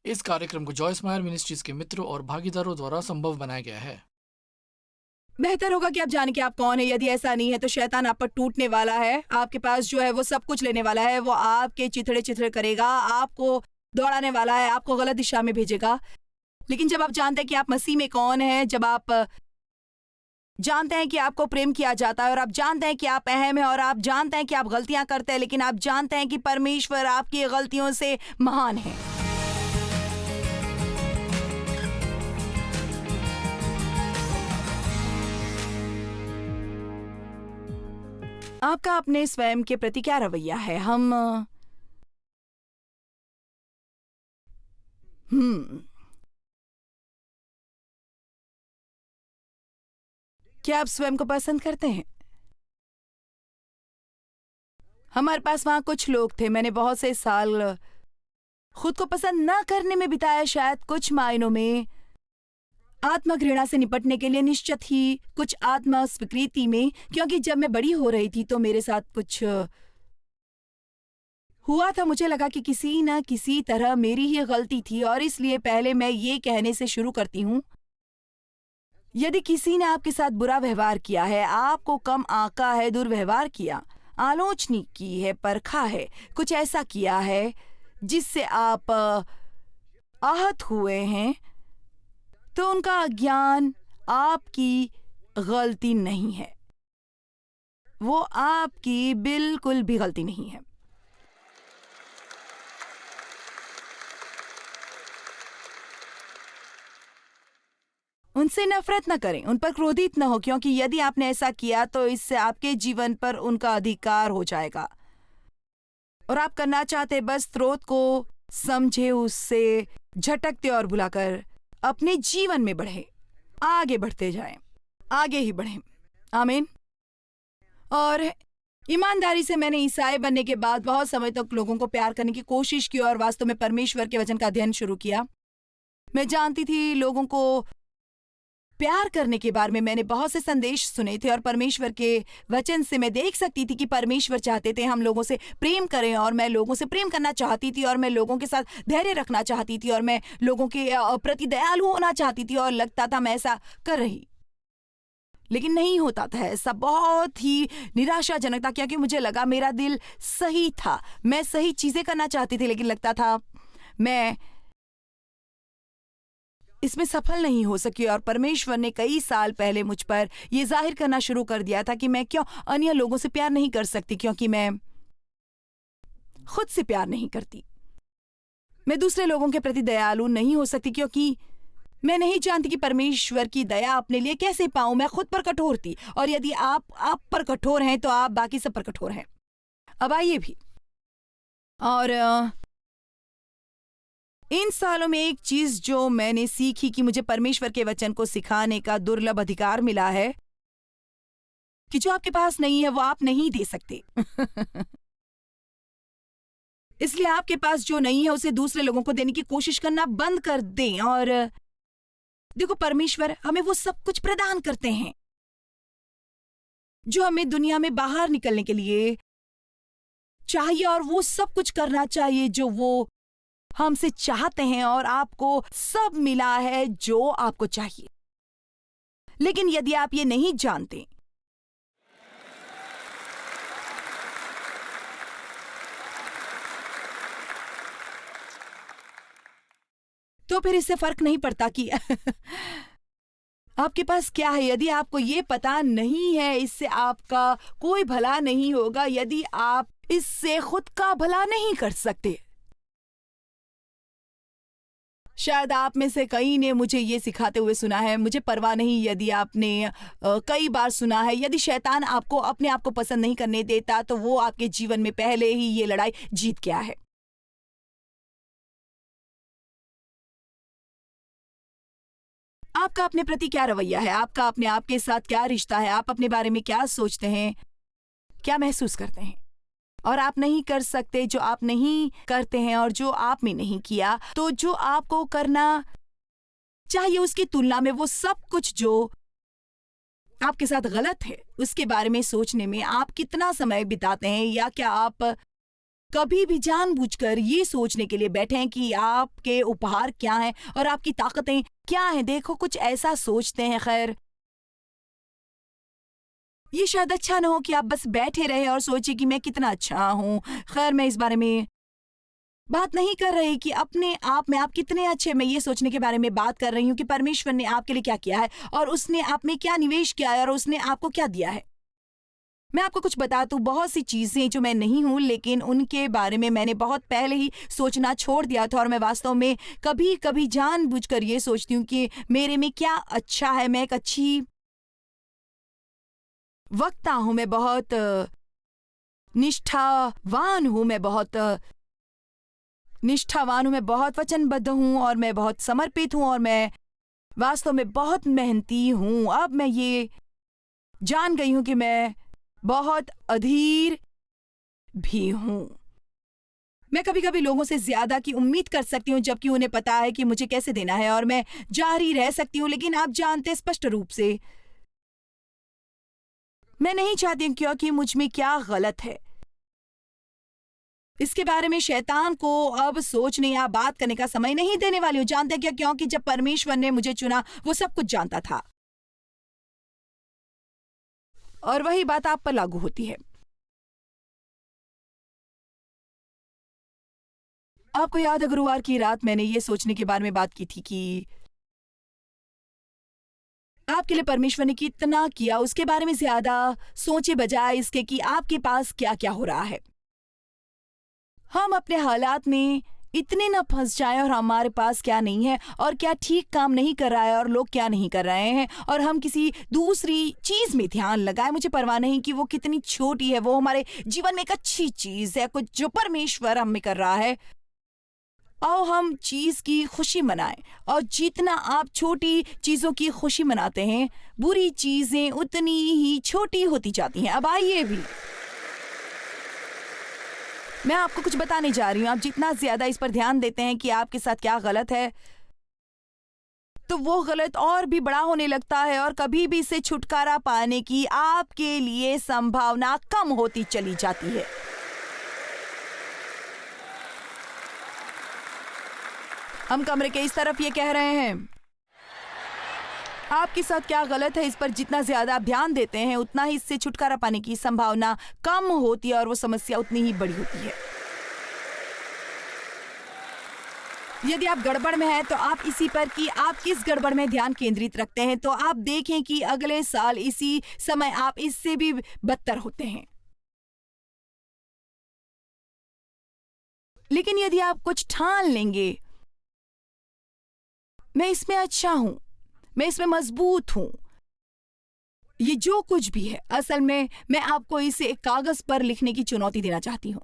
इस कार्यक्रम को जॉयस मायर मिनिस्ट्रीज के मित्रों और भागीदारों द्वारा संभव बनाया गया है। बेहतर होगा कि आप जाने कि आप कौन है। यदि ऐसा नहीं है तो शैतान आप पर टूटने वाला है, आपके पास जो है वो सब कुछ लेने वाला है, वो आपके चिथड़े चिथड़े करेगा, आपको दौड़ाने वाला है, आपको गलत दिशा में भेजेगा। लेकिन जब आप जानते हैं कि आप मसीह में कौन है, जब आप जानते हैं कि आपको प्रेम किया जाता है और आप जानते हैं कि आप अहम हैं और आप जानते हैं कि आप गलतियां करते हैं, लेकिन आप जानते हैं कि परमेश्वर आपकी गलतियों से महान है। आपका अपने स्वयं के प्रति क्या रवैया है? क्या आप स्वयं को पसंद करते हैं? हमारे पास वहां कुछ लोग थे, मैंने बहुत से साल खुद को पसंद न करने में बिताया, शायद कुछ मायनों में आत्मघृणा से निपटने के लिए, निश्चित ही कुछ आत्म स्वीकृति में, क्योंकि जब मैं बड़ी हो रही थी तो मेरे साथ कुछ हुआ था। मुझे लगा कि किसी न किसी तरह मेरी ही गलती थी और इसलिए पहले मैं ये कहने से शुरू करती हूँ, यदि किसी ने आपके साथ बुरा व्यवहार किया है, आपको कम आंका है, दुर्व्यवहार किया, आलोचना की है, परखा है, कुछ ऐसा किया है जिससे आप आहत हुए हैं, तो उनका अज्ञान आपकी गलती नहीं है। वो आपकी बिल्कुल भी गलती नहीं है। उनसे नफरत न करें, उन पर क्रोधित न हो, क्योंकि यदि आपने ऐसा किया तो इससे आपके जीवन पर उनका अधिकार हो जाएगा। और आप करना चाहते बस स्रोत को समझे, उससे झटकते और भुलाकर अपने जीवन में बढ़े, आगे बढ़ते जाएं, आगे ही बढ़ें। आमीन। और ईमानदारी से मैंने ईसाई बनने के बाद बहुत समय तक लोगों को प्यार करने की कोशिश की और वास्तव में परमेश्वर के वचन का अध्ययन शुरू किया। मैं जानती थी लोगों को प्यार करने के बारे में, मैंने बहुत से संदेश सुने थे और परमेश्वर के वचन से मैं देख सकती थी कि परमेश्वर चाहते थे हम लोगों से प्रेम करें, और मैं लोगों से प्रेम करना चाहती थी और मैं लोगों के साथ धैर्य रखना चाहती थी और मैं लोगों के प्रति दयालु होना चाहती थी और लगता था मैं ऐसा कर रही, लेकिन नहीं होता था ऐसा। बहुत ही निराशाजनक था, क्योंकि मुझे लगा मेरा दिल सही था, मैं सही चीजें करना चाहती थी, लेकिन लगता था मैं इसमें सफल नहीं हो सकी। और परमेश्वर ने कई साल पहले मुझ पर यह जाहिर करना शुरू कर दिया था कि मैं क्यों अन्य लोगों से प्यार नहीं कर सकती, क्योंकि मैं खुद से प्यार नहीं करती। मैं दूसरे लोगों के प्रति दयालु नहीं हो सकती, क्योंकि मैं नहीं जानती कि परमेश्वर की दया अपने लिए कैसे पाऊं। मैं खुद पर कठोर थी, और यदि आप पर कठोर हैं तो आप बाकी सब पर कठोर हैं। अब आइए भी, और इन सालों में एक चीज जो मैंने सीखी कि मुझे परमेश्वर के वचन को सिखाने का दुर्लभ अधिकार मिला है कि जो आपके पास नहीं है वो आप नहीं दे सकते। इसलिए आपके पास जो नहीं है उसे दूसरे लोगों को देने की कोशिश करना बंद कर दें। और देखो, परमेश्वर हमें वो सब कुछ प्रदान करते हैं जो हमें दुनिया में बाहर निकलने के लिए चाहिए, और वो सब कुछ करना चाहिए जो वो हमसे चाहते हैं, और आपको सब मिला है जो आपको चाहिए। लेकिन यदि आप ये नहीं जानते तो फिर इससे फर्क नहीं पड़ता कि आपके पास क्या है। यदि आपको ये पता नहीं है, इससे आपका कोई भला नहीं होगा, यदि आप इससे खुद का भला नहीं कर सकते। शायद आप में से कई ने मुझे ये सिखाते हुए सुना है, मुझे परवाह नहीं यदि आपने कई बार सुना है, यदि शैतान आपको अपने आप को पसंद नहीं करने देता तो वो आपके जीवन में पहले ही ये लड़ाई जीत गया है। आपका अपने प्रति क्या रवैया है? आपका अपने आप के साथ क्या रिश्ता है? आप अपने बारे में क्या सोचते हैं, क्या महसूस करते हैं? और आप नहीं कर सकते जो आप नहीं करते हैं, और जो आप में नहीं किया तो जो आपको करना चाहिए उसकी तुलना में वो सब कुछ जो आपके साथ गलत है उसके बारे में सोचने में आप कितना समय बिताते हैं? या क्या आप कभी भी जानबूझकर ये सोचने के लिए बैठें कि आपके उपहार क्या हैं और आपकी ताकतें क्या हैं। देखो, कुछ ऐसा सोचते हैं। खैर, ये शायद अच्छा ना हो कि आप बस बैठे रहे और सोचिए कि मैं कितना अच्छा हूँ। खैर, मैं इस बारे में बात नहीं कर रही कि अपने आप में आप कितने अच्छे। मैं ये सोचने के बारे में बात कर रही हूँ कि परमेश्वर ने आपके लिए क्या किया है और उसने आप में क्या निवेश किया है और उसने आपको क्या दिया है। मैं आपको कुछ बता दूं, बहुत सी चीजें जो मैं नहीं हूं, लेकिन उनके बारे में मैंने बहुत पहले ही सोचना छोड़ दिया था और मैं वास्तव में कभी कभी जानबूझकर ये सोचती हूँ कि मेरे में क्या अच्छा है। मैं एक अच्छी वक्ता हूं, मैं बहुत निष्ठावान हूं, मैं बहुत वचनबद्ध हूं और मैं बहुत समर्पित हूं और मैं वास्तव में बहुत मेहनती हूं। अब मैं ये जान गई हूं कि मैं बहुत अधीर भी हूं। मैं कभी कभी लोगों से ज्यादा की उम्मीद कर सकती हूँ, जबकि उन्हें पता है कि मुझे कैसे देना है, और मैं जारी रह सकती हूँ। लेकिन आप जानते स्पष्ट रूप से मैं नहीं चाहती हूँ, क्योंकि मुझ में क्या गलत है इसके बारे में शैतान को अब सोचने या बात करने का समय नहीं देने वाली हूँ। जानते क्या? क्योंकि जब परमेश्वर ने मुझे चुना, वो सब कुछ जानता था। और वही बात आप पर लागू होती है। आपको याद है, गुरुवार की रात मैंने ये सोचने के बारे में बात की थी कि आपके लिए परमेश्वर ने कितना किया, उसके बारे में ज्यादा सोचे बजाय इसके कि आपके पास क्या क्या हो रहा है। हम अपने हालात में इतने न फंस जाएं और हमारे पास क्या नहीं है और क्या ठीक काम नहीं कर रहा है और लोग क्या नहीं कर रहे हैं, और हम किसी दूसरी चीज में ध्यान लगाएं। मुझे परवाह नहीं कि वो कितनी छोटी है, वो हमारे जीवन में एक अच्छी चीज है, कुछ जो परमेश्वर हम में कर रहा है। आओ हम चीज की खुशी मनाएं, और जितना आप छोटी चीजों की खुशी मनाते हैं, बुरी चीजें उतनी ही छोटी होती जाती हैं। अब आइए भी, मैं आपको कुछ बताने जा रही हूं। आप जितना ज्यादा इस पर ध्यान देते हैं कि आपके साथ क्या गलत है, तो वो गलत और भी बड़ा होने लगता है और कभी भी इससे छुटकारा पाने की आपके लिए संभावना कम होती चली जाती है। हम कमरे के इस तरफ ये कह रहे हैं, आपके साथ क्या गलत है, इस पर जितना ज्यादा आप ध्यान देते हैं, उतना ही इससे छुटकारा पाने की संभावना कम होती है और वो समस्या उतनी ही बड़ी होती है। यदि आप गड़बड़ में हैं, तो आप इसी पर कि आप किस गड़बड़ में ध्यान केंद्रित रखते हैं, तो आप देखें कि अगले साल इसी समय आप इससे भी बदतर होते हैं। लेकिन यदि आप कुछ ठान लेंगे, मैं इसमें अच्छा हूं, मैं इसमें मजबूत हूं, ये जो कुछ भी है, असल में मैं आपको इसे एक कागज पर लिखने की चुनौती देना चाहती हूं।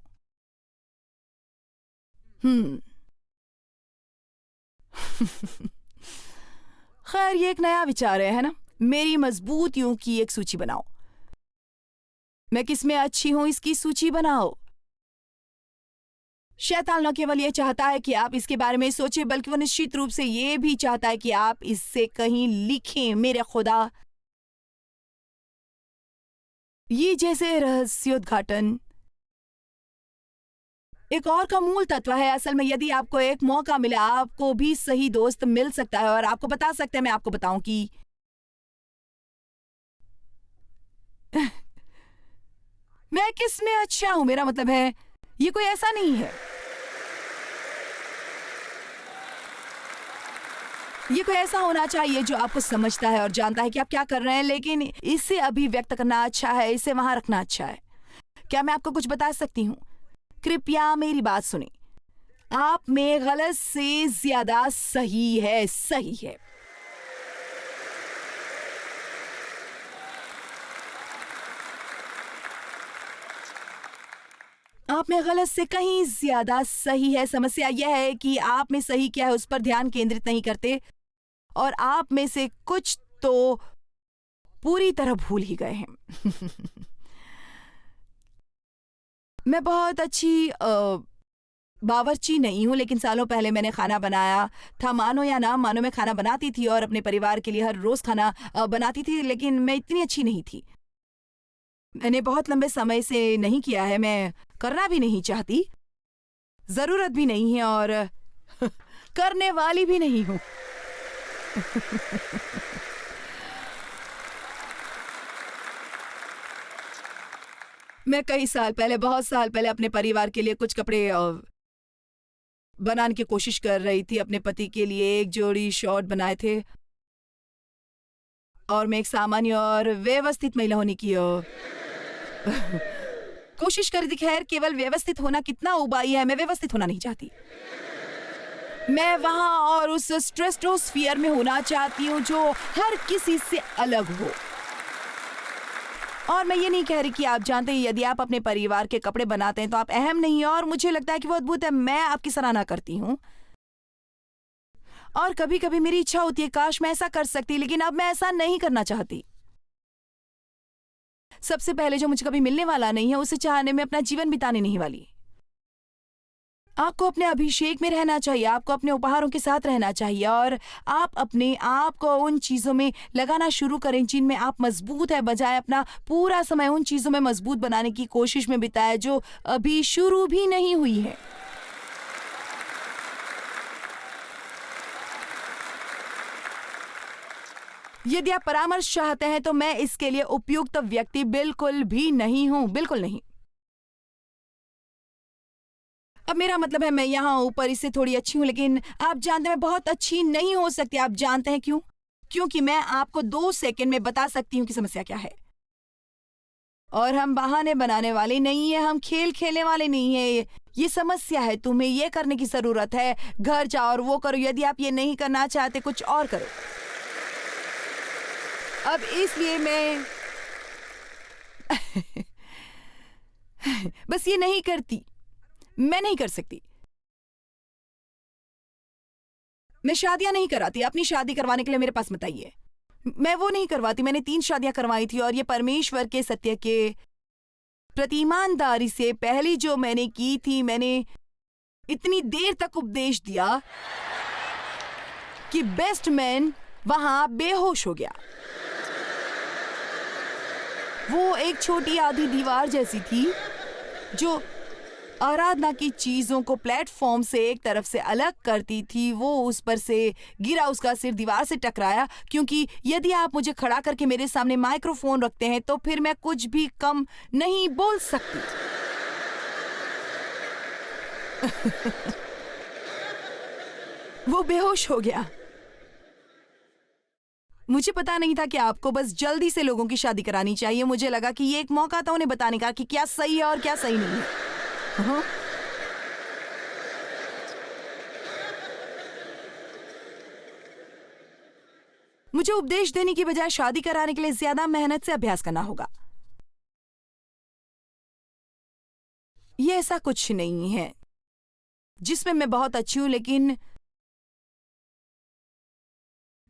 खैर, ये एक नया विचार है ना? मेरी मजबूतियों की एक सूची बनाओ। मैं किसमें अच्छी हूं, इसकी सूची बनाओ। शैतान न केवल ये चाहता है कि आप इसके बारे में सोचें, बल्कि वो निश्चित रूप से ये भी चाहता है कि आप इससे कहीं लिखें। मेरे खुदा, ये जैसे रहस्योद्घाटन एक और का मूल तत्व है। असल में यदि आपको एक मौका मिला, आपको भी सही दोस्त मिल सकता है और आपको बता सकते हैं, मैं आपको बताऊं कि मैं किस में अच्छा हूं। मेरा मतलब है, ये कोई ऐसा नहीं है, ये कोई ऐसा होना चाहिए जो आपको समझता है और जानता है कि आप क्या कर रहे हैं, लेकिन इसे अभिव्यक्त करना अच्छा है, इसे वहां रखना अच्छा है। क्या मैं आपको कुछ बता सकती हूँ? कृपया मेरी बात सुने। आप में गलत से ज्यादा सही है, सही है। आप में गलत से कहीं ज्यादा सही है। समस्या यह है कि आप में सही क्या है उस पर ध्यान केंद्रित नहीं करते, और आप में से कुछ तो पूरी तरह भूल ही गए हैं। मैं बहुत अच्छी बावर्ची नहीं हूं, लेकिन सालों पहले मैंने खाना बनाया था। मानो या ना मानो, मैं खाना बनाती थी और अपने परिवार के लिए हर रोज खाना बनाती थी, लेकिन मैं इतनी अच्छी नहीं थी। मैंने बहुत लंबे समय से नहीं किया है, मैं करना भी नहीं चाहती। जरूरत भी नहीं है और करने वाली भी नहीं हूं। मैं कई साल पहले, बहुत साल पहले अपने परिवार के लिए कुछ कपड़े बनाने की कोशिश कर रही थी। अपने पति के लिए एक जोड़ी शॉर्ट बनाए थे और मैं एक सामान्य और व्यवस्थित महिला होने की कोशिश कर रही थी। खैर, केवल व्यवस्थित होना कितना उबाई है, मैं व्यवस्थित होना नहीं चाहती। मैं वहां और उस स्ट्रेटोस्फीयर में होना चाहती हूँ जो हर किसी से अलग हो। और मैं ये नहीं कह रही कि आप जानते हैं, यदि आप अपने परिवार के कपड़े बनाते हैं तो आप अहम नहीं है, और मुझे लगता है कि वो अद्भुत है। मैं आपकी सराहना करती हूँ और कभी कभी मेरी इच्छा होती है काश मैं ऐसा कर सकती, लेकिन अब मैं ऐसा नहीं करना चाहती। सबसे पहले जो मुझे कभी मिलने वाला नहीं है, उसे चाहने में अपना जीवन बिताने नहीं वाली। आपको अपने अभिषेक में रहना चाहिए, आपको अपने उपहारों के साथ रहना चाहिए और आप अपने आप को उन चीजों में लगाना शुरू करें जिनमें आप मजबूत है, बजाय अपना पूरा समय उन चीजों में मजबूत बनाने की कोशिश में बिताए जो अभी शुरू भी नहीं हुई है। यदि आप परामर्श चाहते हैं तो मैं इसके लिए उपयुक्त व्यक्ति बिल्कुल भी नहीं हूं, बिल्कुल नहीं। अब मेरा मतलब है, मैं यहाँ ऊपर इससे थोड़ी अच्छी हूँ, लेकिन आप जानते हैं मैं बहुत अच्छी नहीं हो सकती। आप जानते हैं क्यों? क्योंकि मैं आपको 2 सेकंड में बता सकती हूँ कि समस्या क्या है। और हम बहाने बनाने वाले नहीं है, हम खेल खेलने वाले नहीं है। ये समस्या है, तुम्हें ये करने की जरूरत है, घर जाओ और वो करो। यदि आप ये नहीं करना चाहते, कुछ और करो। अब इसलिए मैं बस ये नहीं करती, मैं नहीं कर सकती। मैं शादियां नहीं कराती, अपनी शादी करवाने के लिए मेरे पास मत आइए। मैं वो नहीं करवाती। मैंने 3 शादियां करवाई थी और ये परमेश्वर के सत्य के प्रति ईमानदारी से पहली जो मैंने की थी, मैंने इतनी देर तक उपदेश दिया कि बेस्ट मैन वहां बेहोश हो गया। वो एक छोटी आधी दीवार जैसी थी जो आराधना की चीजों को प्लेटफॉर्म से एक तरफ से अलग करती थी। वो उस पर से गिरा, उसका सिर दीवार से टकराया, क्योंकि यदि आप मुझे खड़ा करके मेरे सामने माइक्रोफोन रखते हैं तो फिर मैं कुछ भी कम नहीं बोल सकती। वो बेहोश हो गया। मुझे पता नहीं था कि आपको बस जल्दी से लोगों की शादी करानी चाहिए। मुझे लगा कि ये एक मौका था उन्हें बताने का कि क्या सही है और क्या सही नहीं है। हाँ? मुझे उपदेश देने की बजाय शादी कराने के लिए ज्यादा मेहनत से अभ्यास करना होगा। ये ऐसा कुछ नहीं है जिसमें मैं बहुत अच्छी हूं, लेकिन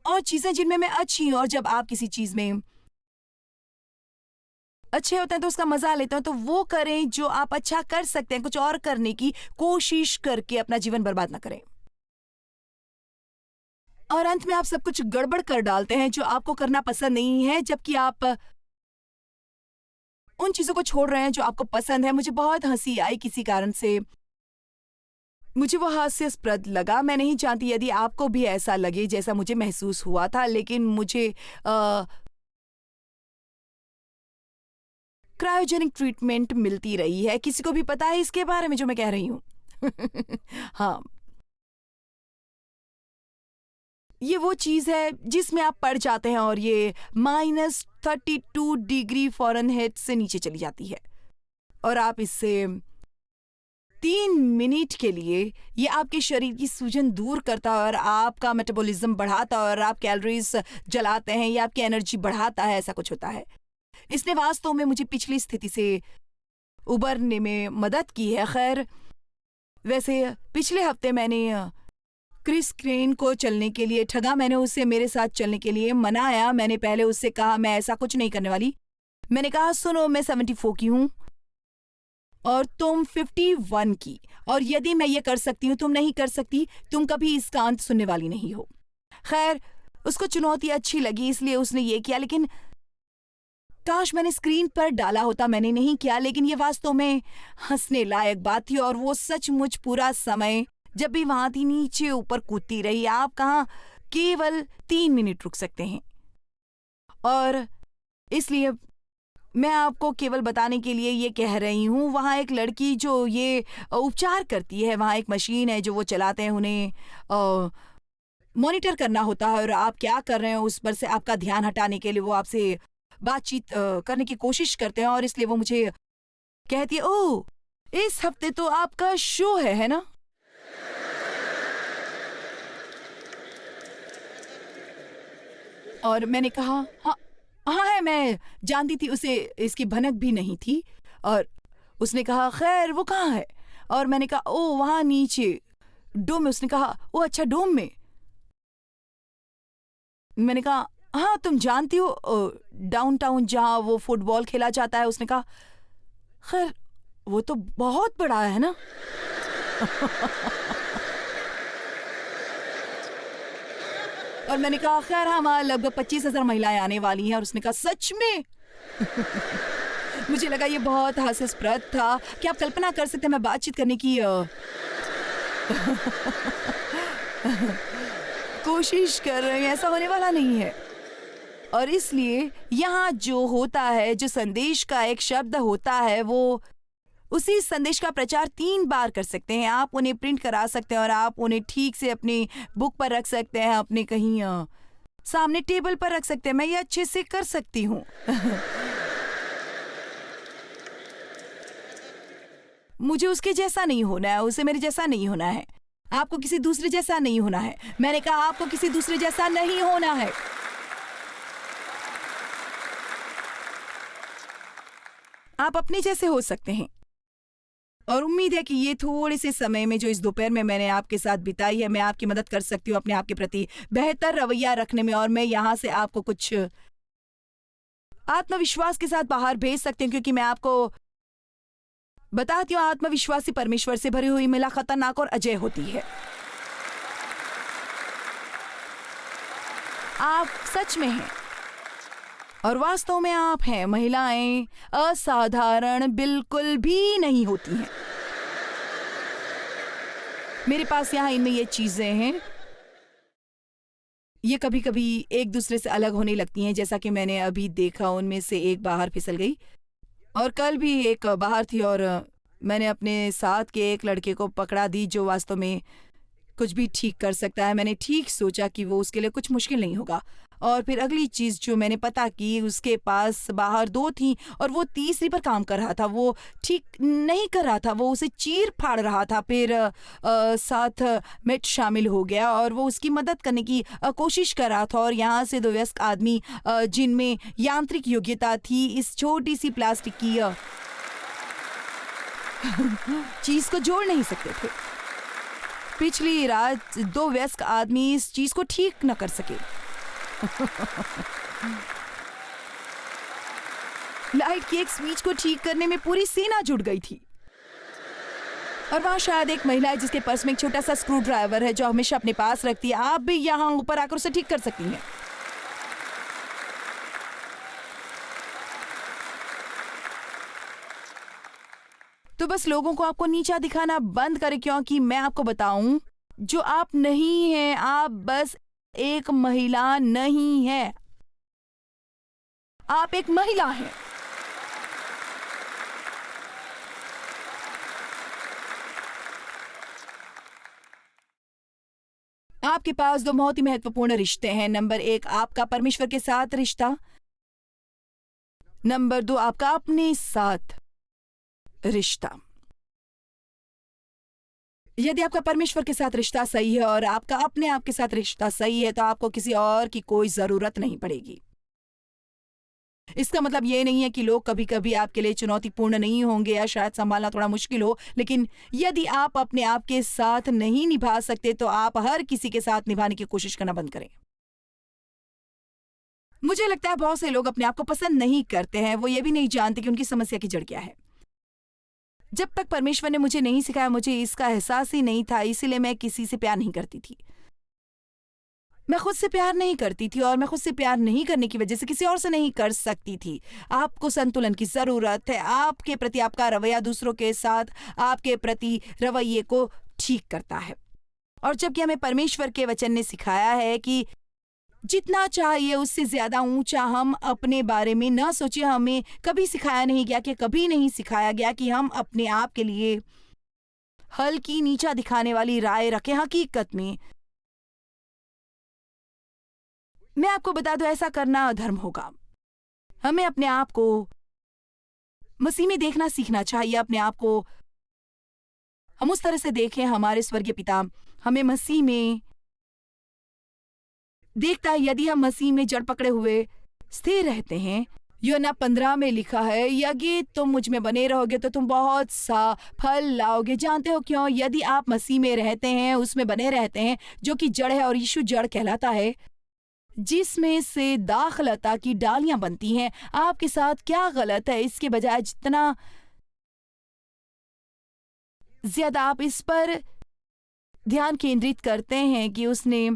और चीजें जिनमें मैं अच्छी हूं। और जब आप किसी चीज में अच्छे होते हैं तो उसका मजा लेते हैं, तो वो करें जो आप अच्छा कर सकते हैं। कुछ और करने की कोशिश करके अपना जीवन बर्बाद ना करें। और अंत में आप सब कुछ गड़बड़ कर डालते हैं जो आपको करना पसंद नहीं है, जबकि आप उन चीजों को छोड़ रहे हैं जो आपको पसंद है। मुझे बहुत हंसी आई किसी कारण से, मुझे वो हास्यास्पद लगा। मैं नहीं जानती यदि आपको भी ऐसा लगे जैसा मुझे महसूस हुआ था, लेकिन मुझे क्रायोजेनिक ट्रीटमेंट मिलती रही है। किसी को भी पता है इसके बारे में जो मैं कह रही हूं? हाँ, ये वो चीज है जिसमें आप पड़ जाते हैं और ये -32 डिग्री फ़ारेनहाइट से नीचे चली जाती है और आप इससे 3 मिनट के लिए ये आपके शरीर की सूजन दूर करता है और आपका मेटाबॉलिज्म बढ़ाता है और आप कैलोरीज जलाते हैं, ये आपकी एनर्जी बढ़ाता है। ऐसा कुछ होता है। इसने वास्तव में मुझे पिछली स्थिति से उबरने में मदद की है। खैर, वैसे पिछले हफ्ते मैंने क्रिस क्रेन को चलने के लिए ठगा। मैंने उसे मेरे साथ चलने के लिए मनाया। मैंने पहले उससे कहा मैं ऐसा कुछ नहीं करने वाली। मैंने कहा सुनो, मैं 74 की हूं और तुम 51 की, और यदि मैं ये कर सकती हूँ तुम नहीं कर सकती, तुम कभी इसका अंत सुनने वाली नहीं हो। खैर, उसको चुनौती अच्छी लगी इसलिए उसने ये किया, लेकिन काश मैंने स्क्रीन पर डाला होता, मैंने नहीं किया, लेकिन ये वास्तव में हंसने लायक बात थी। और वो सचमुच पूरा समय जब भी वहां थी नीचे ऊपर कूदती रही। आप कहाँ केवल 3 मिनट रुक सकते हैं। और इसलिए मैं आपको केवल बताने के लिए ये कह रही हूँ, वहाँ एक लड़की जो ये उपचार करती है, वहाँ एक मशीन है जो वो चलाते हैं, उन्हें मॉनिटर करना होता है और आप क्या कर रहे हैं उस पर से आपका ध्यान हटाने के लिए वो आपसे बातचीत करने की कोशिश करते हैं। और इसलिए वो मुझे कहती है, ओह इस हफ्ते तो आपका शो है ना? और मैंने कहा हाँ हाँ है, मैं जानती थी, उसे इसकी भनक भी नहीं थी। और उसने कहा खैर वो कहाँ है? और मैंने कहा ओ वहाँ नीचे डोम में। उसने कहा ओ अच्छा डोम में। मैंने कहा हाँ तुम जानती हो डाउनटाउन जहाँ वो फुटबॉल खेला जाता है। उसने कहा खैर वो तो बहुत बड़ा है ना। और मैंने कहा खैर हमारा लगभग 25,000 महिलाएं आने वाली हैं। और उसने कहा सच में? मुझे लगा ये बहुत हास्यास्पद था कि आप कल्पना कर सकते हैं मैं बातचीत करने की कोशिश कर रही हूँ, ऐसा होने वाला नहीं है। और इसलिए यहाँ जो होता है, जो संदेश का एक शब्द होता है, वो उसी संदेश का प्रचार 3 बार कर सकते हैं। आप उन्हें प्रिंट करा सकते हैं और आप उन्हें ठीक से अपनी बुक पर रख सकते हैं, अपने कहीं सामने टेबल पर रख सकते हैं। मैं ये अच्छे से कर सकती हूँ। मुझे उसके जैसा नहीं होना है, उसे मेरे जैसा नहीं होना है, आपको किसी दूसरे जैसा नहीं होना है। मैंने कहा आपको किसी दूसरे जैसा नहीं होना है। आप अपने जैसे हो सकते हैं। और उम्मीद है कि ये थोड़े से समय में जो इस दोपहर में मैंने आपके साथ बिताई है, मैं आपकी मदद कर सकती हूँ अपने आप के प्रति बेहतर रवैया रखने में। और मैं यहाँ से आपको कुछ आत्मविश्वास के साथ बाहर भेज सकती हूँ, क्योंकि मैं आपको बताती हूँ आत्मविश्वासी परमेश्वर से भरी हुई महिला खतरनाक और अजय होती है। आप सच में हैं और वास्तव में आप हैं। महिलाएं असाधारण बिल्कुल भी नहीं होती हैं। मेरे पास यहाँ इनमें ये चीजें हैं, ये कभी कभी एक दूसरे से अलग होने लगती हैं, जैसा कि मैंने अभी देखा उनमें से एक बाहर फिसल गई। और कल भी एक बाहर थी और मैंने अपने साथ के एक लड़के को पकड़ा दी जो वास्तव में कुछ भी ठीक कर सकता है। मैंने ठीक सोचा कि वो उसके लिए कुछ मुश्किल नहीं होगा। और फिर अगली चीज जो मैंने पता की, उसके पास बाहर 2 थी और वो तीसरी पर काम कर रहा था। वो ठीक नहीं कर रहा था, वो उसे चीर फाड़ रहा था। फिर साथ मिट शामिल हो गया और वो उसकी मदद करने की कोशिश कर रहा था। और यहाँ से 2 वयस्क आदमी जिनमें यांत्रिक योग्यता थी, इस छोटी सी प्लास्टिक की चीज को जोड़ नहीं सकते थे। पिछली रात 2 वयस्क आदमी इस चीज को ठीक न कर सके। लाइट की एक स्विच को ठीक करने में पूरी सेना जुट गई थी। और वहां शायद एक महिला है जिसके पर्स में एक छोटा सा स्क्रू ड्राइवर है जो हमेशा अपने पास रखती है। आप भी यहाँ ऊपर आकर उसे ठीक कर सकती हैं। तो बस लोगों को आपको नीचा दिखाना बंद करें, क्योंकि मैं आपको बताऊं जो आप नहीं हैं, आप बस एक महिला नहीं है, आप एक महिला हैं। आपके पास 2 बहुत ही महत्वपूर्ण रिश्ते हैं। नंबर 1 आपका परमेश्वर के साथ रिश्ता, नंबर 2 आपका अपने साथ रिश्ता। यदि आपका परमेश्वर के साथ रिश्ता सही है और आपका अपने आप के साथ रिश्ता सही है, तो आपको किसी और की कोई जरूरत नहीं पड़ेगी। इसका मतलब ये नहीं है कि लोग कभी कभी आपके लिए चुनौतीपूर्ण नहीं होंगे या शायद संभालना थोड़ा मुश्किल हो, लेकिन यदि आप अपने आप के साथ नहीं निभा सकते तो आप हर किसी के साथ निभाने की कोशिश करना बंद करें। मुझे लगता है बहुत से लोग अपने आप को पसंद नहीं करते हैं, वो ये भी नहीं जानते कि उनकी समस्या की जड़ क्या है। जब तक परमेश्वर ने मुझे नहीं सिखाया, मुझे इसका एहसास ही नहीं था, इसीलिए मैं किसी से प्यार नहीं करती थी। मैं खुद से प्यार नहीं करती थी और मैं खुद से प्यार नहीं करने की वजह से किसी और से नहीं कर सकती थी। आपको संतुलन की जरूरत है। आपके प्रति आपका रवैया दूसरों के साथ आपके प्रति रवैये को ठीक करता है। और जबकि हमें परमेश्वर के वचन ने सिखाया है कि जितना चाहिए उससे ज्यादा ऊंचा हम अपने बारे में ना सोचिए। हमें कभी सिखाया नहीं गया कि कभी नहीं सिखाया गया कि हम अपने आप के लिए हल्की नीचा दिखाने वाली राय रखें। हकीकत में मैं आपको बता दूं, ऐसा करना अधर्म होगा। हमें अपने आप को मसीह में देखना सीखना चाहिए। अपने आप को हम उस तरह से देखें, हमारे स्वर्गीय पिता हमें मसीह में देखता है। यदि हम मसीह में जड़ पकड़े हुए स्थिर रहते हैं, यूहन्ना 15 में लिखा है, यदि तुम मुझ में बने रहोगे तो तुम बहुत सा फल लाओगे। जानते हो क्यों? यदि आप मसीह में रहते हैं, उसमें बने रहते हैं, जो कि जड़ है, और यीशु जड़ कहलाता है, जिसमें से दाखलता की डालियां बनती हैं। आपके साथ क्या गलत है? इसके बजाय जितना ज्यादा आप इस पर ध्यान केंद्रित करते हैं कि उसने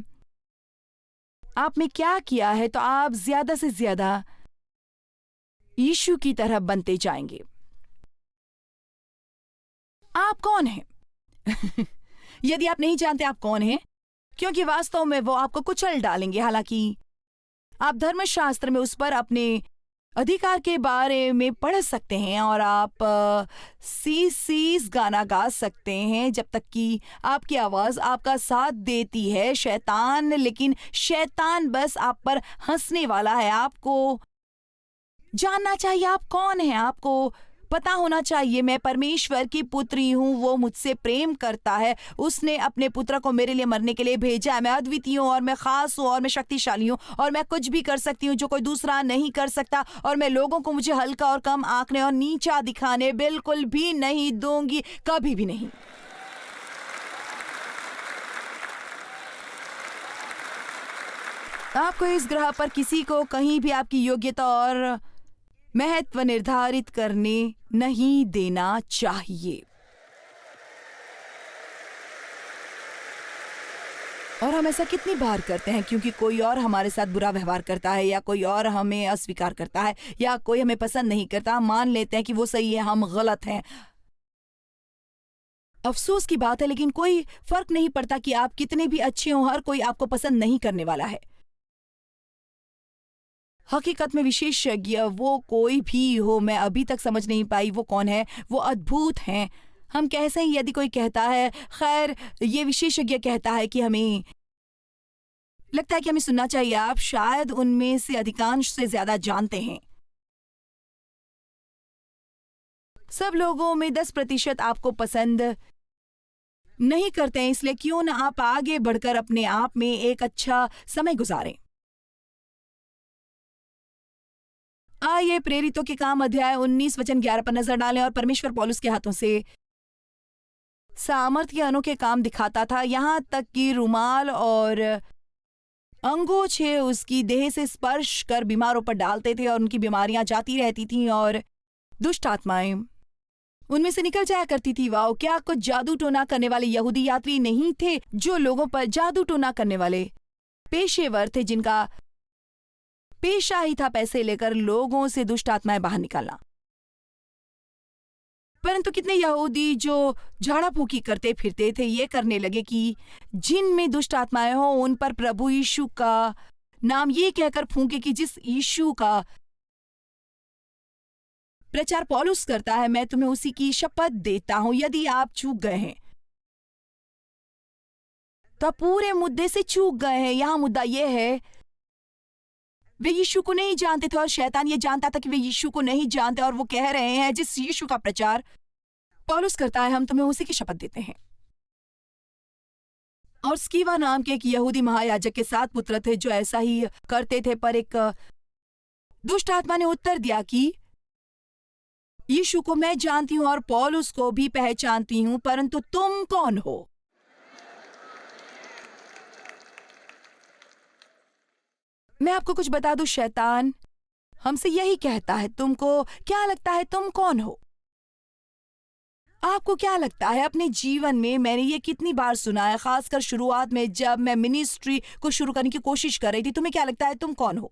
आप में क्या किया है, तो आप ज्यादा से ज्यादा यीशु की तरह बनते जाएंगे। आप कौन हैं? यदि आप नहीं जानते आप कौन हैं, क्योंकि वास्तव में वो आपको कुचल डालेंगे। हालांकि आप धर्मशास्त्र में उस पर अपने अधिकार के बारे में पढ़ सकते हैं और आप सीस गाना गा सकते हैं जब तक कि आपकी आवाज आपका साथ देती है। लेकिन शैतान बस आप पर हंसने वाला है। आपको जानना चाहिए आप कौन हैं। आपको पता होना चाहिए, मैं परमेश्वर की पुत्री हूँ। वो मुझसे प्रेम करता है। उसने अपने पुत्र को मेरे लिए मरने के लिए भेजा है। मैं अद्वितीय हूँ और मैं खास हूँ और मैं शक्तिशाली हूँ और मैं कुछ भी कर सकती हूँ जो कोई दूसरा नहीं कर सकता। और मैं लोगों को मुझे हल्का और कम आंकने और नीचा दिखाने बिल्कुल भी नहीं दूंगी, कभी भी नहीं। आपको इस ग्रह पर किसी को कहीं भी आपकी योग्यता और महत्व निर्धारित करने नहीं देना चाहिए। और हम ऐसा कितनी बार करते हैं क्योंकि कोई और हमारे साथ बुरा व्यवहार करता है या कोई और हमें अस्वीकार करता है या कोई हमें पसंद नहीं करता, हम मान लेते हैं कि वो सही है, हम गलत हैं। अफसोस की बात है, लेकिन कोई फर्क नहीं पड़ता कि आप कितने भी अच्छे हो, हर कोई आपको पसंद नहीं करने वाला है। हकीकत में विशेषज्ञ वो कोई भी हो, मैं अभी तक समझ नहीं पाई वो कौन है। वो अद्भुत हैं। हम कैसे ही यदि कोई कहता है, खैर ये विशेषज्ञ कहता है कि हमें लगता है कि हमें सुनना चाहिए, आप शायद उनमें से अधिकांश से ज्यादा जानते हैं। सब लोगों में 10% आपको पसंद नहीं करते हैं, इसलिए क्यों ना आप आगे बढ़कर अपने आप में एक अच्छा समय गुजारें। आइए प्रेरितों के काम अध्याय 19 वचन 11 पर नजर डालें। और परमेश्वर पौलुस के हाथों से सामर्थ्य के अनोखे काम दिखाता था, यहां तक कि रुमाल और अंगोछे उसकी देह से स्पर्श कर बीमारों पर डालते थे और उनकी बीमारियां जाती रहती थीं और दुष्ट आत्माएं उनमें से निकल जाया करती थी। वाओ, क्या कुछ जादू टोना करने वाले यहूदी यात्री नहीं थे जो लोगों पर जादू टोना करने वाले पेशेवर थे, जिनका पेशा ही था पैसे लेकर लोगों से दुष्ट आत्माएं बाहर निकालना। परंतु कितने यहूदी जो झाड़ा फूकी करते फिरते थे ये करने लगे कि जिन में दुष्ट आत्माएं हो उन पर प्रभु यीशु का नाम ये कहकर फूंके कि जिस यीशु का प्रचार पौलुस करता है, मैं तुम्हें उसी की शपथ देता हूं। यदि आप चूक गए हैं तो पूरे मुद्दे से चूक गए हैं। यहां मुद्दा यह है, वे यीशु को नहीं जानते थे और शैतान ये जानता था कि वे यीशु को नहीं जानते और वो कह रहे हैं जिस यीशु का प्रचार पौलुस करता है, हम तुम्हें उसी की शपथ देते हैं। और स्कीवा नाम के एक यहूदी महायाजक के 7 पुत्र थे जो ऐसा ही करते थे, पर एक दुष्ट आत्मा ने उत्तर दिया कि यीशु को मैं जानती हूं और पौलुस को भी पहचानती हूं, परंतु तुम कौन हो? मैं आपको कुछ बता दूं, शैतान हमसे यही कहता है, तुमको क्या लगता है तुम कौन हो? आपको क्या लगता है अपने जीवन में, मैंने ये कितनी बार सुना है, खासकर शुरुआत में जब मैं मिनिस्ट्री को शुरू करने की कोशिश कर रही थी, तुम्हें क्या लगता है तुम कौन हो?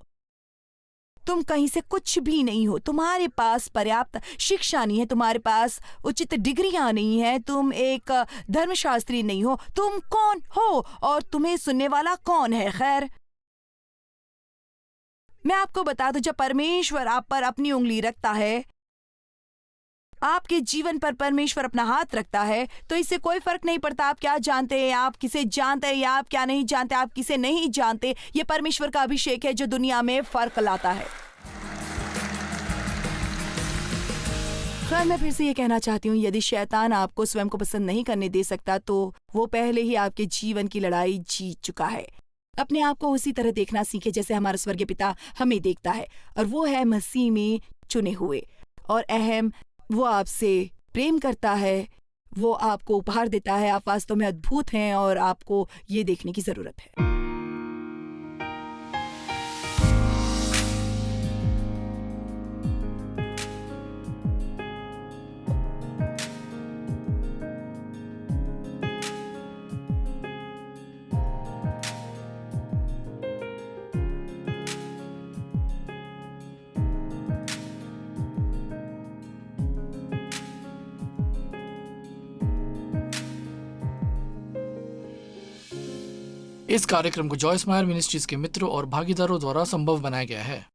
तुम कहीं से कुछ भी नहीं हो, तुम्हारे पास पर्याप्त शिक्षा नहीं है, तुम्हारे पास उचित डिग्रियां नहीं है, तुम एक धर्मशास्त्री नहीं हो, तुम कौन हो और तुम्हें सुनने वाला कौन है? खैर, मैं आपको बता दूं, जब परमेश्वर आप पर अपनी उंगली रखता है, आपके जीवन पर परमेश्वर अपना हाथ रखता है, तो इससे कोई फर्क नहीं पड़ता आप क्या जानते हैं, आप किसे जानते हैं या आप क्या नहीं जानते, आप किसे नहीं जानते। ये परमेश्वर का अभिषेक है जो दुनिया में फर्क लाता है। खैर, मैं फिर से ये कहना चाहती हूँ, यदि शैतान आपको स्वयं को पसंद नहीं करने दे सकता तो वो पहले ही आपके जीवन की लड़ाई जीत चुका है। अपने आप को उसी तरह देखना सीखे जैसे हमारा स्वर्गीय पिता हमें देखता है, और वो है मसीह में चुने हुए और अहम। वो आपसे प्रेम करता है, वो आपको उपहार देता है, आप वास्तव में अद्भुत हैं और आपको ये देखने की जरूरत है। इस कार्यक्रम को जॉयस मायर मिनिस्ट्रीज के मित्रों और भागीदारों द्वारा संभव बनाया गया है।